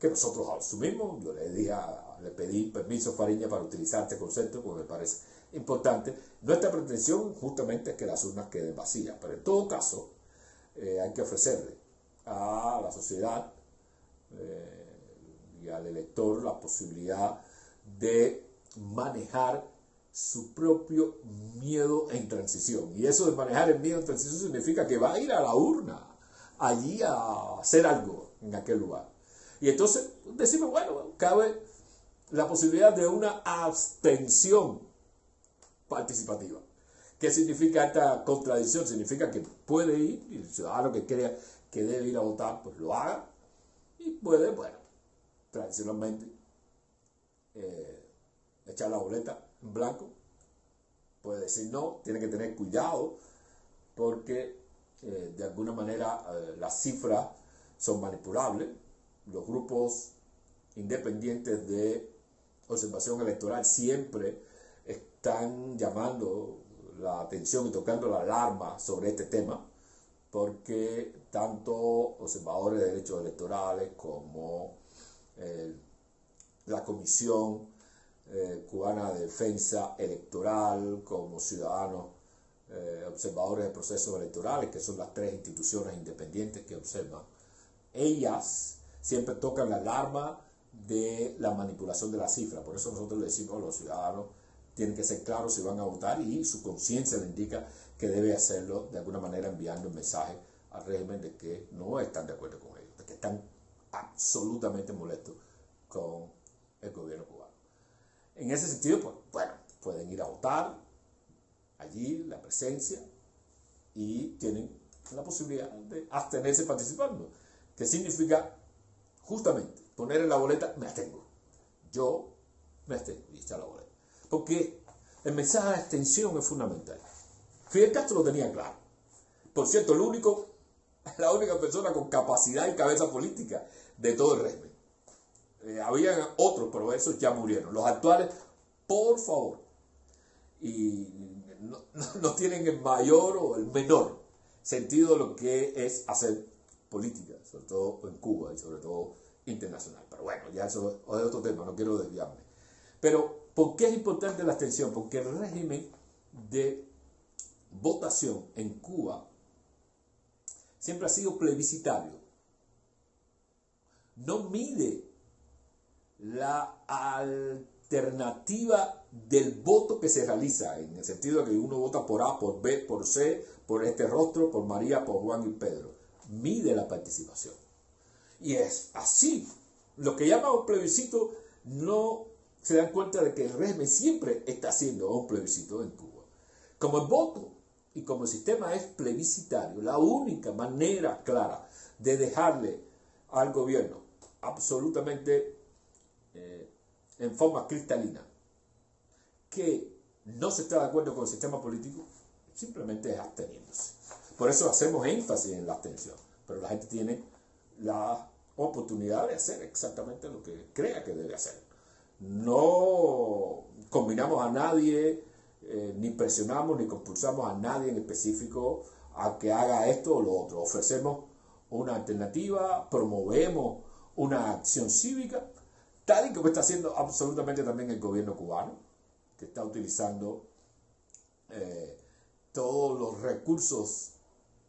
que nosotros asumimos. Yo le pedí permiso a Fariña para utilizar este concepto porque me parece importante. Nuestra pretensión justamente es que las urnas queden vacías, pero en todo caso hay que ofrecerle a la sociedad y al elector la posibilidad de manejar su propio miedo en transición. Y eso de manejar el miedo en transición significa que va a ir a la urna, allí a hacer algo en aquel lugar. Y entonces decimos, bueno, cabe la posibilidad de una abstención participativa. ¿Qué significa esta contradicción? Significa que puede ir, y el ciudadano que crea que debe ir a votar, pues lo haga, y puede, bueno, tradicionalmente, echar la boleta en blanco, puede decir no, tiene que tener cuidado, porque de alguna manera las cifras son manipulables. Los grupos independientes de observación electoral siempre están llamando la atención y tocando la alarma sobre este tema, porque tanto observadores de derechos electorales como la Comisión Cubana de Defensa Electoral, como ciudadanos observadores de procesos electorales, que son las tres instituciones independientes que observan, ellas siempre tocan la alarma de la manipulación de la cifra. Por eso nosotros le decimos a los ciudadanos, tienen que ser claros si van a votar, y su conciencia le indica que debe hacerlo de alguna manera enviando un mensaje al régimen de que no están de acuerdo con ellos, de que están absolutamente molestos con el gobierno cubano. En ese sentido, pues, bueno, pueden ir a votar allí, la presencia, y tienen la posibilidad de abstenerse participando, que significa justamente poner en la boleta, me abstengo, yo me abstengo, y echar la boleta. Porque el mensaje de abstención es fundamental. Fidel Castro lo tenía claro. Por cierto, la única persona con capacidad y cabeza política de todo el régimen. Habían otros, pero esos ya murieron. Los actuales, por favor, y no tienen el mayor o el menor sentido de lo que es hacer política, sobre todo en Cuba y sobre todo internacional. Pero bueno, ya eso es otro tema, no quiero desviarme. Pero, ¿por qué es importante la abstención? Porque el régimen de votación en Cuba siempre ha sido plebiscitario. No mide la alternativa del voto que se realiza, en el sentido de que uno vota por A, por B, por C, por este rostro, por María, por Juan y Pedro. Mide la participación. Y es así. Lo que llaman un plebiscito, no se dan cuenta de que el régimen siempre está haciendo un plebiscito en Cuba. Como el voto y como el sistema es plebiscitario, la única manera clara de dejarle al gobierno absolutamente en forma cristalina que no se está de acuerdo con el sistema político, simplemente es absteniéndose. Por eso hacemos énfasis en la abstención, pero la gente tiene la oportunidad de hacer exactamente lo que crea que debe hacer. No combinamos a nadie, ni presionamos ni compulsamos a nadie en específico a que haga esto o lo otro. Ofrecemos una alternativa, promovemos una acción cívica, tal y como está haciendo absolutamente también el gobierno cubano, que está utilizando todos los recursos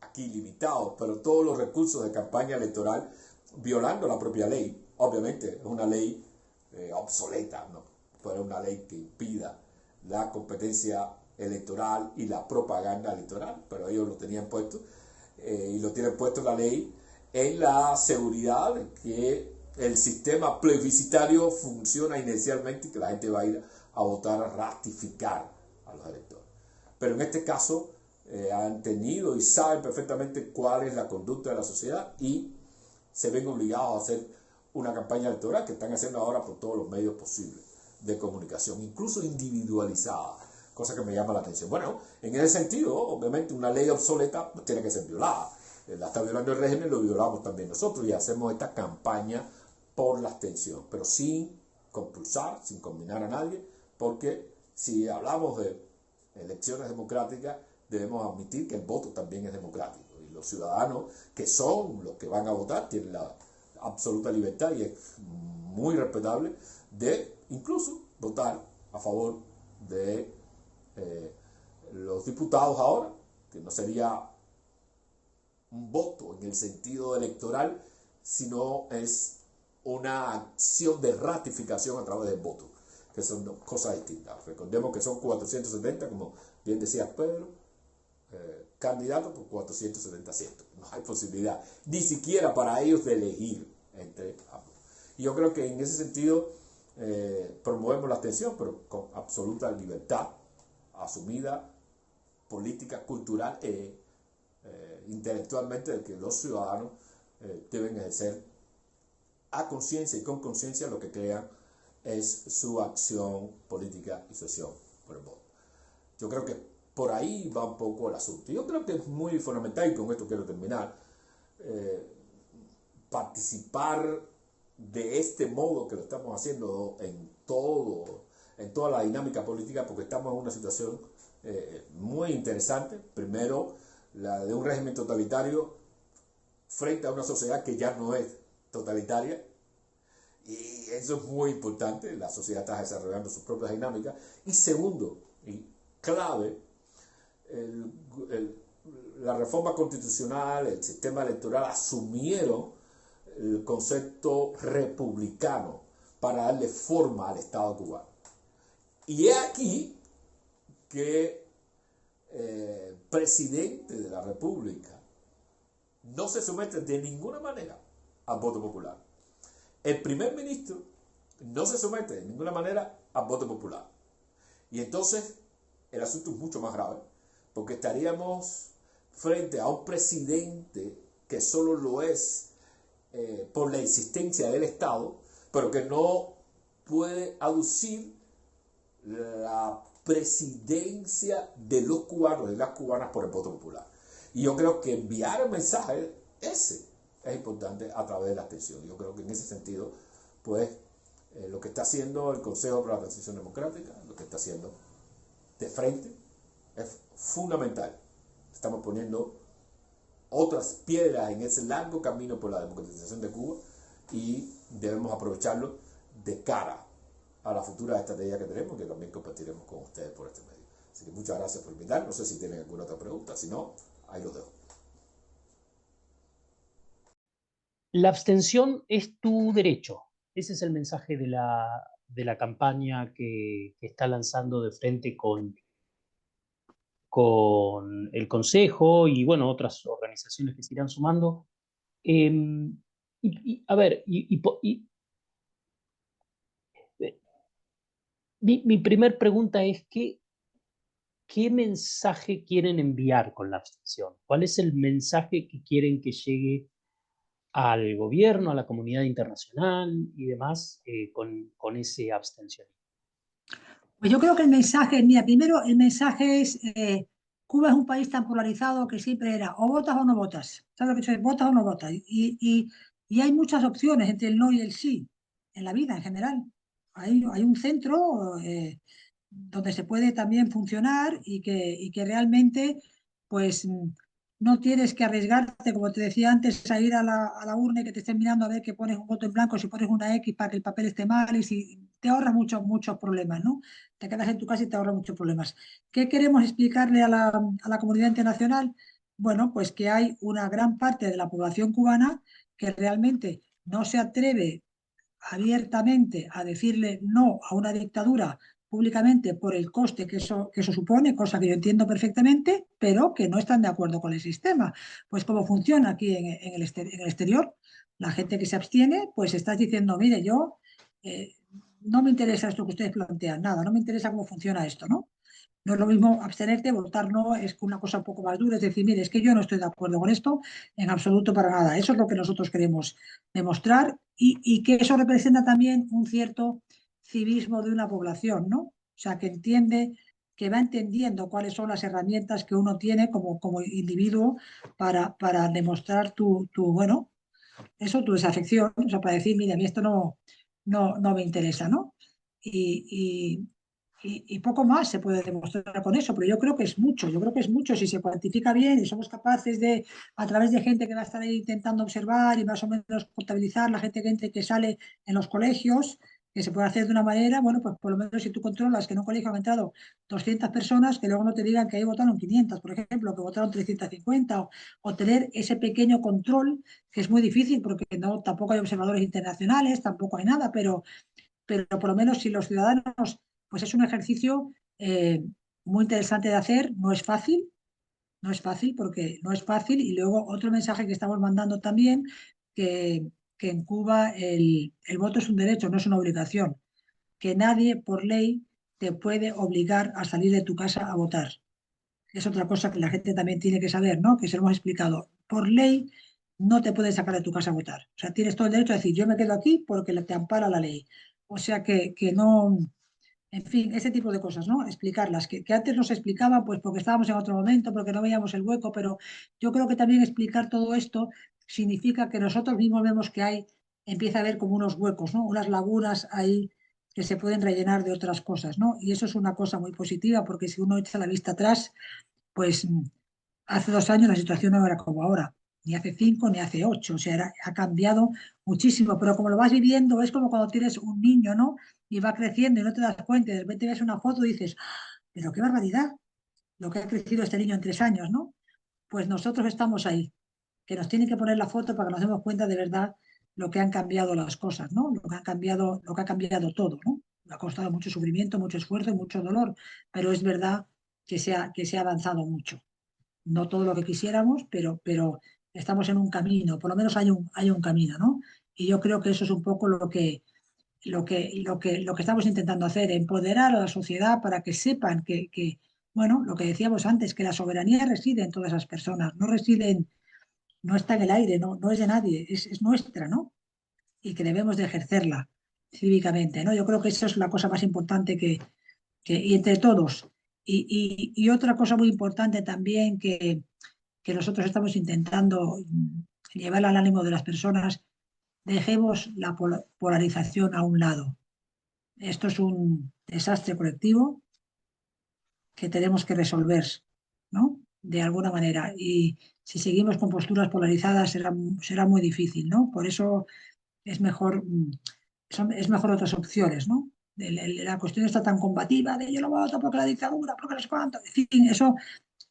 aquí limitados, pero todos los recursos de campaña electoral, violando la propia ley. Obviamente es una ley obsoleta, ¿no? Fuera una ley que impida la competencia electoral y la propaganda electoral, pero ellos lo tenían puesto y lo tienen puesto en la ley en la seguridad de que el sistema plebiscitario funciona inicialmente y que la gente va a ir a votar a ratificar a los electores. Pero en este caso han tenido y saben perfectamente cuál es la conducta de la sociedad y se ven obligados a hacer una campaña electoral que están haciendo ahora por todos los medios posibles de comunicación, incluso individualizada, cosa que me llama la atención. Bueno, en ese sentido, obviamente una ley obsoleta tiene que ser violada. La está violando el régimen, lo violamos también nosotros y hacemos esta campaña por la abstención, pero sin compulsar, sin combinar a nadie, porque si hablamos de elecciones democráticas, debemos admitir que el voto también es democrático y los ciudadanos que son los que van a votar tienen la absoluta libertad y es muy respetable de incluso votar a favor de los diputados ahora, que no sería un voto en el sentido electoral, sino es una acción de ratificación a través del voto, que son dos cosas distintas. Recordemos que son 470, como bien decía Pedro, candidatos por 470 asientos. No hay posibilidad, ni siquiera para ellos, de elegir entre ambos. Y yo creo que en ese sentido promovemos la abstención, pero con absoluta libertad, asumida, política, cultural e intelectualmente, de que los ciudadanos deben ejercer a conciencia y con conciencia lo que crean es su acción política y su acción por el voto. Yo creo que por ahí va un poco el asunto. Yo creo que es muy fundamental, y con esto quiero terminar, participar de este modo que lo estamos haciendo en toda la dinámica política, porque estamos en una situación muy interesante. Primero, la de un régimen totalitario frente a una sociedad que ya no es totalitaria, y eso es muy importante. La sociedad está desarrollando sus propias dinámicas. Y segundo, y clave, la reforma constitucional, el sistema electoral asumieron el concepto republicano para darle forma al Estado cubano. Y es aquí que el presidente de la República no se somete de ninguna manera al voto popular. El primer ministro no se somete de ninguna manera al voto popular. Y entonces el asunto es mucho más grave, porque estaríamos frente a un presidente que solo lo es por la existencia del Estado, pero que no puede aducir la presidencia de los cubanos, de las cubanas, por el voto popular. Y yo creo que enviar un mensaje ese es importante a través de la abstención. Yo creo que en ese sentido, pues, lo que está haciendo el Consejo para la Transición Democrática, lo que está haciendo de frente, es fundamental. Estamos poniendo otras piedras en ese largo camino por la democratización de Cuba y debemos aprovecharlo de cara a la futura estrategia que tenemos, que también compartiremos con ustedes por este medio. Así que muchas gracias por invitar. No sé si tienen alguna otra pregunta, si no, ahí los dejo. La abstención es tu derecho. Ese es el mensaje de la campaña que está lanzando de frente con el Consejo y, bueno, otras organizaciones que se irán sumando. A ver, mi primer pregunta es ¿qué mensaje quieren enviar con la abstención? ¿Cuál es el mensaje que quieren que llegue al gobierno, a la comunidad internacional y demás con ese abstencionismo? Pues yo creo que el mensaje, mira, primero el mensaje es, Cuba es un país tan polarizado que siempre era o votas o no votas. ¿Sabes lo que es? ¿Votas o no votas? Y hay muchas opciones entre el no y el sí en la vida en general. Hay un centro donde se puede también funcionar y que realmente, pues, no tienes que arriesgarte, como te decía antes, a ir a la urna y que te estén mirando a ver que pones un voto en blanco, si pones una X para que el papel esté mal, y si te ahorra muchos problemas, ¿no? Te quedas en tu casa y te ahorra muchos problemas. ¿Qué queremos explicarle a la comunidad internacional? Bueno, pues que hay una gran parte de la población cubana que realmente no se atreve abiertamente a decirle no a una dictadura públicamente por el coste que eso supone, cosa que yo entiendo perfectamente, pero que no están de acuerdo con el sistema. Pues como funciona aquí en el exterior, la gente que se abstiene, pues estás diciendo, mire, yo no me interesa esto que ustedes plantean, nada, no me interesa cómo funciona esto, ¿no? No es lo mismo abstenerte, votar no, es una cosa un poco más dura, es decir, mire, es que yo no estoy de acuerdo con esto en absoluto para nada. Eso es lo que nosotros queremos demostrar y que eso representa también un cierto civismo de una población, ¿no? O sea, que entiende, que va entendiendo cuáles son las herramientas que uno tiene como individuo para demostrar bueno, eso, tu desafección, o sea, para decir, mira, a mí esto no me interesa, ¿no? Y, y poco más se puede demostrar con eso, pero yo creo que es mucho, yo creo que es mucho si se cuantifica bien y somos capaces de, a través de gente que va a estar ahí intentando observar y más o menos contabilizar la gente que entra y que sale en los colegios, que se puede hacer de una manera, bueno, pues por lo menos si tú controlas que en un colegio han entrado 200 personas, que luego no te digan que ahí votaron 500, por ejemplo, que votaron 350, o tener ese pequeño control, que es muy difícil porque no, tampoco hay observadores internacionales, tampoco hay nada, pero por lo menos si los ciudadanos, pues es un ejercicio muy interesante de hacer, no es fácil porque no es fácil. Y luego otro mensaje que estamos mandando también, que en Cuba el voto es un derecho, no es una obligación, que nadie por ley te puede obligar a salir de tu casa a votar. Es otra cosa que la gente también tiene que saber, ¿no? Que se lo hemos explicado. Por ley no te puedes sacar de tu casa a votar. O sea, tienes todo el derecho a decir, yo me quedo aquí porque te ampara la ley. O sea que no, en fin, ese tipo de cosas, ¿no? Explicarlas, que antes no se explicaba, pues porque estábamos en otro momento, porque no veíamos el hueco, pero yo creo que también explicar todo esto significa que nosotros mismos vemos que empieza a haber como unos huecos, ¿no? Unas lagunas ahí que se pueden rellenar de otras cosas, ¿no? Y eso es una cosa muy positiva, porque si uno echa la vista atrás, pues hace 2 años la situación no era como ahora, ni hace 5 ni hace 8, o sea, ha cambiado muchísimo, pero como lo vas viviendo, es como cuando tienes un niño, ¿no? Y va creciendo y no te das cuenta, y de repente ves una foto y dices, pero qué barbaridad, lo que ha crecido este niño en 3 años, ¿no? Pues nosotros estamos ahí, que nos tienen que poner la foto para que nos demos cuenta de verdad lo que han cambiado las cosas, ¿no? Lo que ha cambiado todo, ¿no? Ha costado mucho sufrimiento, mucho esfuerzo y mucho dolor, pero es verdad que se ha avanzado mucho. No todo lo que quisiéramos, pero estamos en un camino, por lo menos hay un camino, ¿no? Y yo creo que eso es un poco lo que estamos intentando hacer, empoderar a la sociedad para que sepan bueno, lo que decíamos antes, que la soberanía reside en todas esas personas, no está en el aire, no es de nadie, es nuestra, ¿no? Y que debemos de ejercerla cívicamente, ¿no? Yo creo que eso es la cosa más importante y entre todos. Y otra cosa muy importante también que nosotros estamos intentando llevar al ánimo de las personas, dejemos la polarización a un lado. Esto es un desastre colectivo que tenemos que resolver, ¿no? De alguna manera. Y si seguimos con posturas polarizadas será muy difícil, ¿no? Por eso es mejor, es mejor otras opciones, ¿no? La cuestión está tan combativa de yo lo voto porque la dictadura, porque no sé cuánto. En fin, eso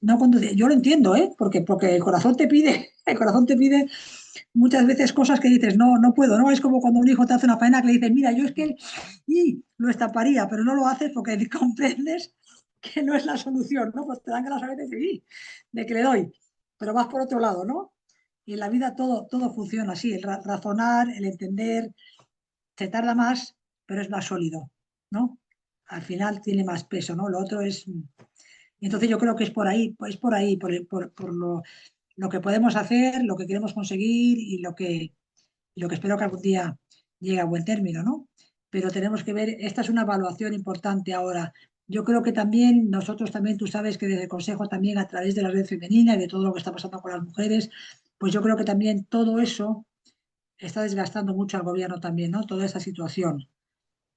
no conduce. Yo lo entiendo, ¿eh? Porque el corazón te pide, el corazón te pide muchas veces cosas que dices, no puedo, ¿no? Es como cuando un hijo te hace una faena que le dices, mira, yo es que lo estamparía, pero no lo haces porque comprendes que no es la solución, ¿no? Pues te dan ganas a veces de que le doy, pero vas por otro lado, ¿no? Y en la vida todo funciona así, el razonar, el entender, se tarda más, pero es más sólido, ¿no? Al final tiene más peso, ¿no? Lo otro es... Entonces yo creo que es por ahí, por lo que podemos hacer, lo que queremos conseguir y lo que espero que algún día llegue a buen término, ¿no? Pero tenemos que ver, esta es una evaluación importante ahora. Yo creo que también nosotros también, tú sabes que desde el Consejo también a través de la red femenina y de todo lo que está pasando con las mujeres, pues yo creo que también todo eso está desgastando mucho al gobierno también, ¿no? Toda esa situación.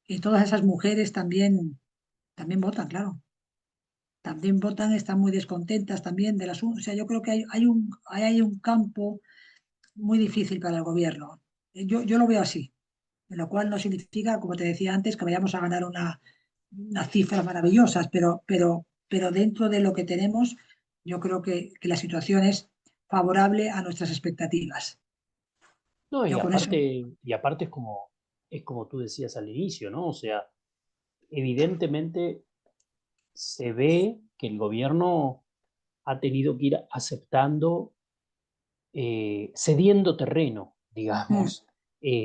Y todas esas mujeres también votan, claro. También votan, están muy descontentas también del asunto. O sea, yo creo que hay un campo muy difícil para el gobierno. Yo lo veo así, lo cual no significa, como te decía antes, que vayamos a ganar unas cifras maravillosas, pero dentro de lo que tenemos, yo creo que la situación es favorable a nuestras expectativas. No, Yo con eso. y aparte es como tú decías al inicio, ¿no? O sea, evidentemente se ve que el gobierno ha tenido que ir aceptando, cediendo terreno, Mm, digamos.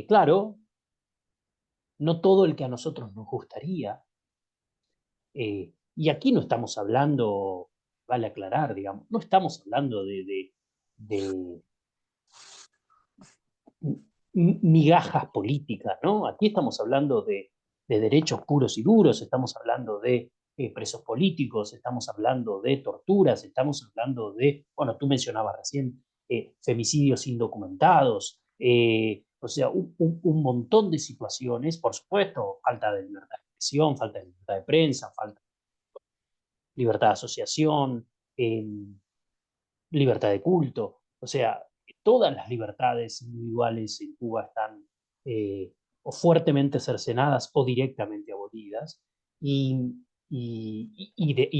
Claro, no todo el que a nosotros nos gustaría, Y aquí no estamos hablando, vale aclarar, digamos, no estamos hablando de migajas políticas, ¿no? Aquí estamos hablando de derechos puros y duros, estamos hablando de presos políticos, estamos hablando de torturas, estamos hablando de, bueno, tú mencionabas recién, femicidios indocumentados, o sea, un montón de situaciones, por supuesto, falta de libertad de expresión, falta de libertad de prensa, falta de libertad de asociación, libertad de culto, o sea, todas las libertades individuales en Cuba están o fuertemente cercenadas o directamente abolidas, y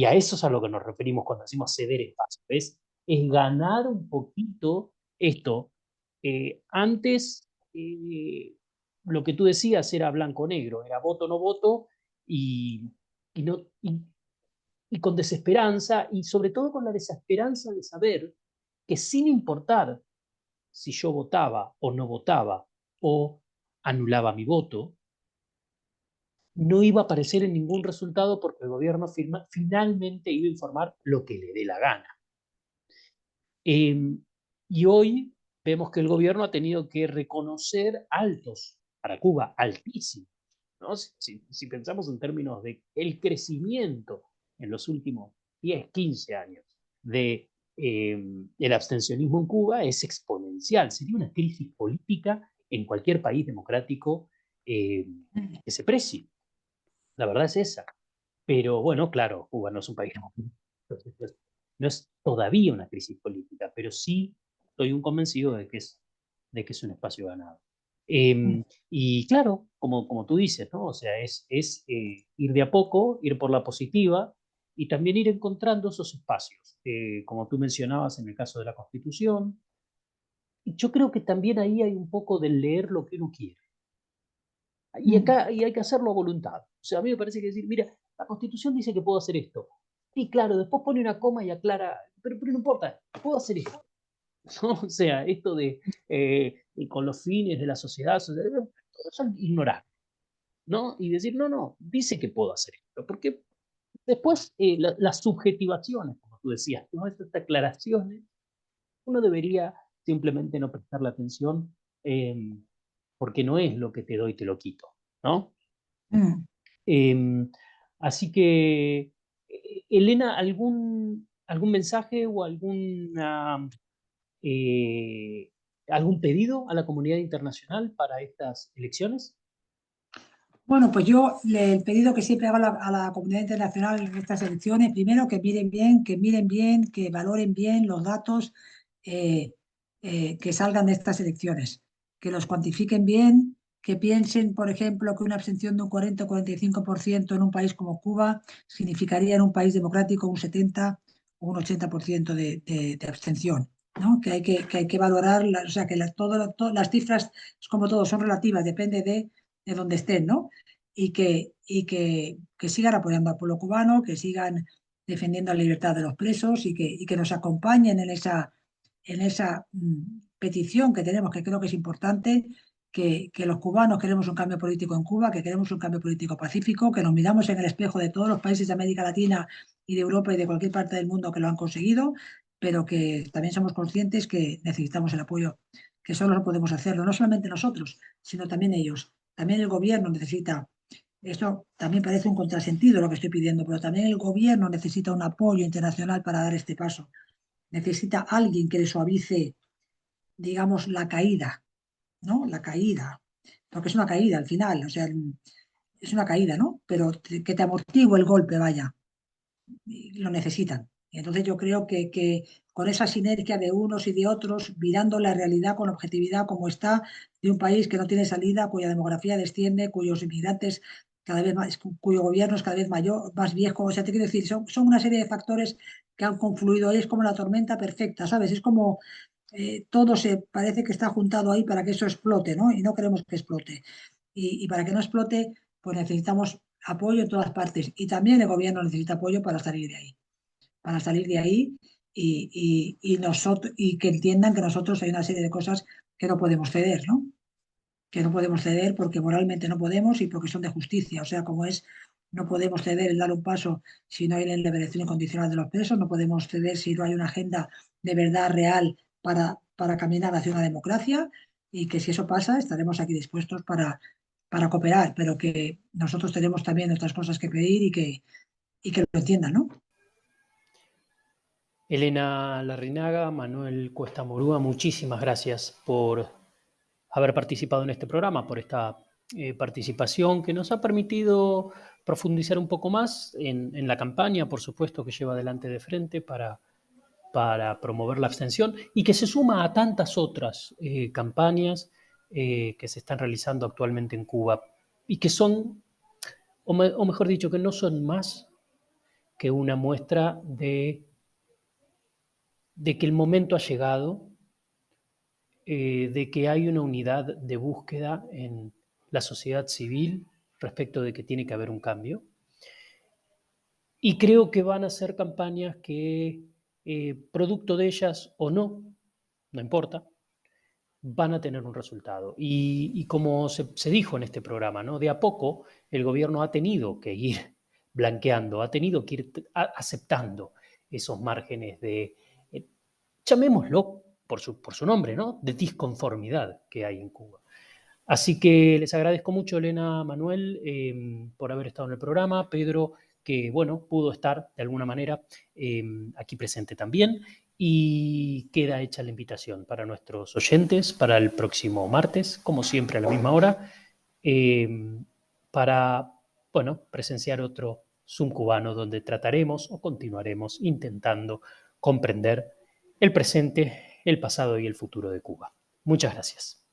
a eso es a lo que nos referimos cuando decimos ceder espacio, es ganar un poquito esto. Antes, lo que tú decías era blanco-negro, era voto no voto, y, y, no, y con desesperanza, y sobre todo con la desesperanza de saber que sin importar si yo votaba o no votaba o anulaba mi voto, no iba a aparecer en ningún resultado porque el gobierno finalmente iba a informar lo que le dé la gana. Y hoy vemos que el gobierno ha tenido que reconocer altos, para Cuba, altísimos, ¿no? Si pensamos en términos de el crecimiento en los últimos 10, 15 años el abstencionismo en Cuba es exponencial. Sería una crisis política en cualquier país democrático que se precie. La verdad es esa. Pero bueno, claro, Cuba no es un país democrático. Entonces, no es todavía una crisis política, pero sí estoy convencido de que es un espacio ganado. Y claro, como tú dices, ¿no? O sea, es ir de a poco, ir por la positiva y también ir encontrando esos espacios. Como tú mencionabas en el caso de la Constitución, yo creo que también ahí hay un poco de leer lo que uno quiere. Y acá y hay que hacerlo a voluntad. O sea, a mí me parece que decir, mira, la Constitución dice que puedo hacer esto. Sí, claro, después pone una coma y aclara, pero no importa, puedo hacer esto. ¿No? O sea, esto de con los fines de la sociedad, todo eso es ignorar, ¿no? Y decir, no, dice que puedo hacer esto. Porque después las subjetivaciones, como tú decías, ¿no? Estas aclaraciones, uno debería simplemente no prestarle atención porque no es lo que te doy, te lo quito, ¿no? Eh, Así que, Elena, ¿algún mensaje o algún pedido a la comunidad internacional para estas elecciones? Bueno, pues yo el pedido que siempre hago a la comunidad internacional en estas elecciones, primero que miren bien, que valoren bien los datos eh, que salgan de estas elecciones, que los cuantifiquen bien, que piensen, por ejemplo, que una abstención de un 40 o 45% en un país como Cuba significaría en un país democrático un 70 o un 80% de abstención, ¿no? Que hay que valorar, o sea, que todas las cifras, es como todo, son relativas, depende de donde estén, ¿no? Que sigan apoyando al pueblo cubano, que sigan defendiendo la libertad de los presos y que nos acompañen en esa petición que tenemos, que creo que es importante, que los cubanos queremos un cambio político en Cuba, que queremos un cambio político pacífico, que nos miramos en el espejo de todos los países de América Latina y de Europa y de cualquier parte del mundo que lo han conseguido, pero que también somos conscientes que necesitamos el apoyo, que solo no podemos hacerlo, no solamente nosotros, sino también ellos. También el gobierno necesita, esto también parece un contrasentido lo que estoy pidiendo, pero también el gobierno necesita un apoyo internacional para dar este paso. Necesita alguien que le suavice, digamos, la caída, ¿no? La caída, porque es una caída al final, o sea, es una caída, ¿no? Pero que te amortigue el golpe, vaya, lo necesitan. Y entonces yo creo que con esa sinergia de unos y de otros, mirando la realidad con objetividad como está, de un país que no tiene salida, cuya demografía desciende, cuyos inmigrantes cada vez más, cuyo gobierno es cada vez mayor, más viejo, o sea, te quiero decir, son una serie de factores que han confluido y es como la tormenta perfecta, ¿sabes? Es como todo se parece que está juntado ahí para que eso explote, ¿no? Y no queremos que explote. Y para que no explote, pues necesitamos apoyo en todas partes. Y también el gobierno necesita apoyo para salir de ahí. Para salir de ahí y que entiendan que nosotros hay una serie de cosas que no podemos ceder, ¿no? Que no podemos ceder porque moralmente no podemos y porque son de justicia. O sea, como es No podemos ceder en dar un paso si no hay la liberación incondicional de los presos, no podemos ceder si no hay una agenda de verdad real para caminar hacia una democracia, y que si eso pasa estaremos aquí dispuestos para cooperar, pero que nosotros tenemos también otras cosas que pedir y que lo entiendan, ¿no? Elena Larrinaga, Manuel Cuesta Morúa, muchísimas gracias por haber participado en este programa, por esta participación que nos ha permitido profundizar un poco más en la campaña, por supuesto, que lleva adelante de frente para promover la abstención y que se suma a tantas otras campañas que se están realizando actualmente en Cuba y que son, o mejor dicho, que no son más que una muestra de que el momento ha llegado, de que hay una unidad de búsqueda en la sociedad civil respecto de que tiene que haber un cambio. Y creo que van a ser campañas que, producto de ellas o no importa, van a tener un resultado. Y como se dijo en este programa, ¿no? De a poco el gobierno ha tenido que ir blanqueando, ha tenido que ir aceptando esos márgenes de, llamémoslo por su nombre, ¿no? De disconformidad que hay en Cuba. Así que les agradezco mucho, Elena, Manuel, por haber estado en el programa. Pedro, que bueno, pudo estar de alguna manera aquí presente también. Y queda hecha la invitación para nuestros oyentes para el próximo martes, como siempre a la misma hora, para, bueno, presenciar otro Zoom cubano donde trataremos o continuaremos intentando comprender el presente, el pasado y el futuro de Cuba. Muchas gracias.